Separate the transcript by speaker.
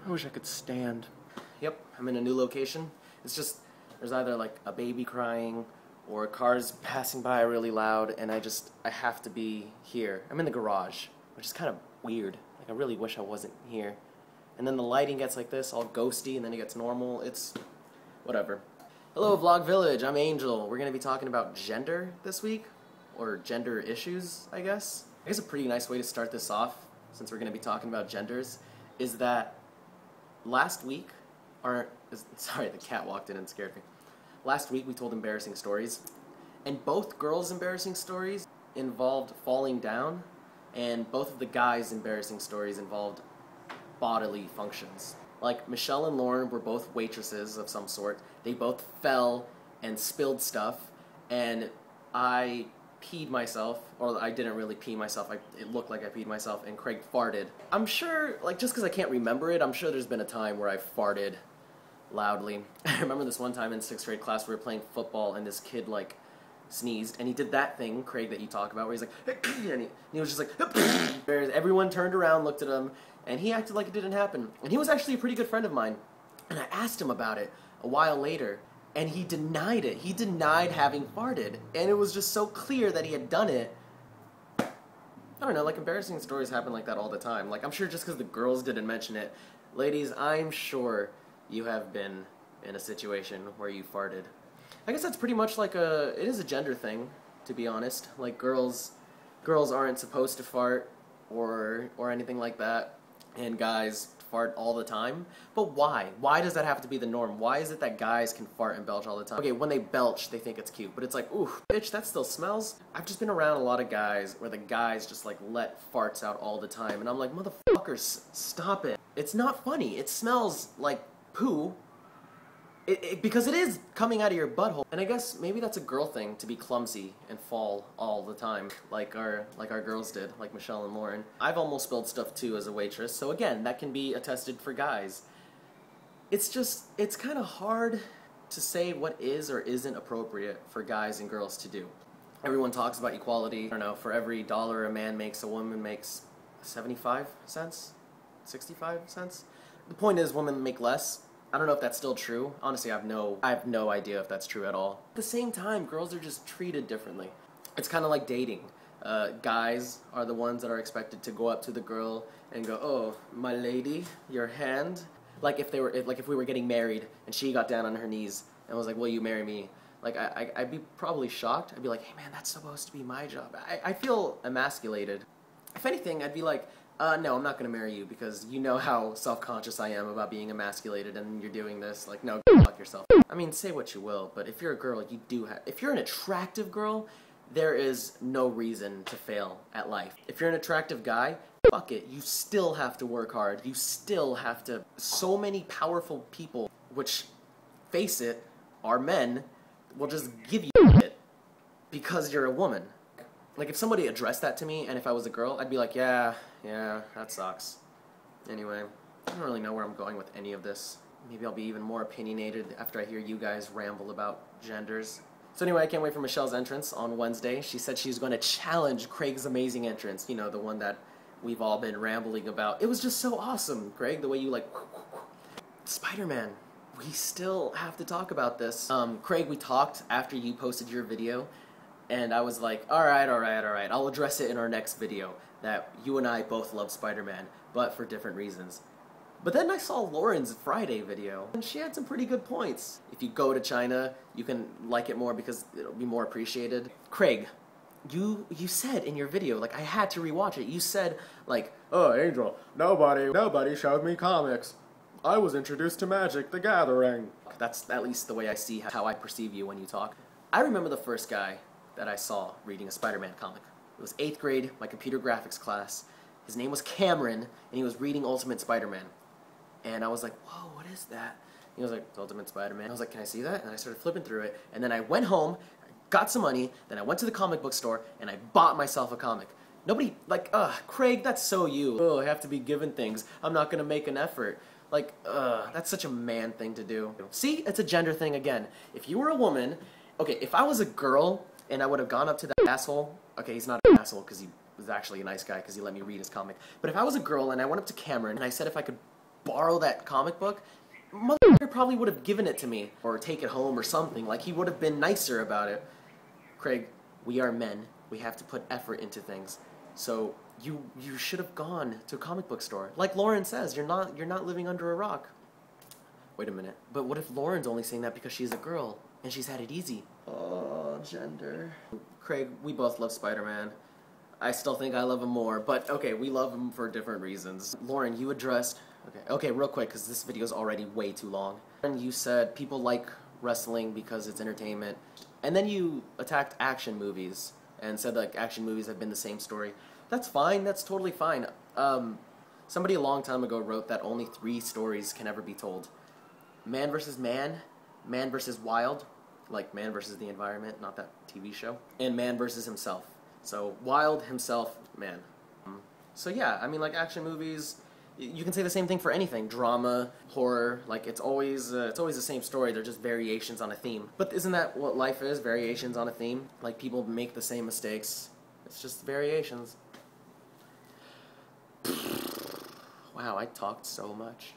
Speaker 1: I wish I could stand. Yep, I'm in a new location. It's just, there's either like a baby crying or cars passing by really loud, and I have to be here. I'm in the garage, which is kind of weird. Like, I really wish I wasn't here. And then the lighting gets like this, all ghosty, and then it gets normal. It's whatever. Hello, Vlog Village. I'm Angel. We're going to be talking about gender this week, or gender issues, I guess. I guess a pretty nice way to start this off, since we're going to be talking about genders, is that last week, sorry, the cat walked in and scared me. Last week we told embarrassing stories, and both girls' embarrassing stories involved falling down, and both of the guys' embarrassing stories involved bodily functions. Like, Michelle and Lauren were both waitresses of some sort. They both fell and spilled stuff, and I peed myself, or I didn't really pee myself, it looked like I peed myself, and Craig farted. I'm sure, like, just because I can't remember it, I'm sure there's been a time where I farted loudly. I remember this one time in 6th grade class, we were playing football, and this kid, like, sneezed, and he did that thing, Craig, that you talk about, where he's like, and he was just like, everyone turned around, looked at him, and he acted like it didn't happen. And he was actually a pretty good friend of mine, and I asked him about it a while later, and he denied it. He denied having farted, and it was just so clear that he had done it. I don't know, like, embarrassing stories happen like that all the time. Like, I'm sure just because the girls didn't mention it. Ladies, I'm sure you have been in a situation where you farted. I guess that's pretty much like it is a gender thing, to be honest. Like, girls aren't supposed to fart or anything like that, and guys fart all the time. But why? Why does that have to be the norm? Why is it that guys can fart and belch all the time? Okay, when they belch, they think it's cute, but it's like, ooh, bitch, that still smells. I've just been around a lot of guys where the guys just, like, let farts out all the time, and I'm like, motherfuckers, stop it. It's not funny. It smells like poo. Because it is coming out of your butthole. And I guess maybe that's a girl thing, to be clumsy and fall all the time, like our girls did, like Michelle and Lauren. I've almost spilled stuff too as a waitress, so again, that can be attested for guys. It's kind of hard to say what is or isn't appropriate for guys and girls to do. Everyone talks about equality. I don't know, for every $1 a man makes, a woman makes 75 cents? 65 cents? The point is, women make less. I don't know if that's still true. Honestly, I have no idea if that's true at all. At the same time, girls are just treated differently. It's kind of like dating. Guys are the ones that are expected to go up to the girl and go, "Oh, my lady, your hand." Like if we were getting married and she got down on her knees and was like, "Will you marry me?" Like I'd be probably shocked. I'd be like, "Hey man, that's supposed to be my job." I feel emasculated. If anything, I'd be like, no, I'm not going to marry you because you know how self-conscious I am about being emasculated and you're doing this. Like, no, fuck yourself. I mean, say what you will, but if you're a girl, if you're an attractive girl, there is no reason to fail at life. If you're an attractive guy, fuck it. You still have to work hard. You still have to. So many powerful people, which, face it, are men, will just give you it because you're a woman. Like, if somebody addressed that to me, and if I was a girl, I'd be like, yeah, that sucks. Anyway, I don't really know where I'm going with any of this. Maybe I'll be even more opinionated after I hear you guys ramble about genders. So anyway, I can't wait for Michelle's entrance on Wednesday. She said she's going to challenge Craig's amazing entrance. You know, the one that we've all been rambling about. It was just so awesome, Craig, the way you, like, Spider-Man. We still have to talk about this. Craig, we talked after you posted your video. And I was like, alright, I'll address it in our next video, that you and I both love Spider-Man, but for different reasons. But then I saw Lauren's Friday video, and she had some pretty good points. If you go to China, you can like it more because it'll be more appreciated. Craig, you said in your video, like, I had to rewatch it, you said, like, "Oh, Angel, nobody showed me comics. I was introduced to Magic the Gathering." That's at least the way I see how I perceive you when you talk. I remember the first guy that I saw reading a Spider-Man comic. It was 8th grade, my computer graphics class. His name was Cameron, and he was reading Ultimate Spider-Man. And I was like, whoa, what is that? And he was like, Ultimate Spider-Man. I was like, can I see that? And I started flipping through it, and then I went home, got some money, then I went to the comic book store, and I bought myself a comic. Nobody, like, Craig, that's so you. Oh, I have to be given things. I'm not gonna make an effort. Like, that's such a man thing to do. See, it's a gender thing again. If you were a woman, okay, if I was a girl, and I would have gone up to that asshole. Okay, he's not an asshole because he was actually a nice guy because he let me read his comic. But if I was a girl and I went up to Cameron and I said if I could borrow that comic book, motherfucker probably would have given it to me or take it home or something. Like, he would have been nicer about it. Craig, we are men. We have to put effort into things. So you should have gone to a comic book store. Like Lauren says, you're not living under a rock. Wait a minute. But what if Lauren's only saying that because she's a girl and she's had it easy? Oh, gender. Craig, we both love Spider-Man. I still think I love him more, but okay, we love him for different reasons. Lauren, you addressed... Okay, real quick, because this video is already way too long. And you said people like wrestling because it's entertainment. And then you attacked action movies and said, like, action movies have been the same story. That's fine, that's totally fine. Somebody a long time ago wrote that only 3 stories can ever be told. Man versus man, man versus wild, like man versus the environment, not that TV show, and man versus himself. So wild, himself, man. So yeah, I mean, like, action movies, you can say the same thing for anything. Drama, horror, like, it's always the same story. They're just variations on a theme. But isn't that what life is? Variations on a theme? Like, people make the same mistakes. It's just variations. Wow, I talked so much.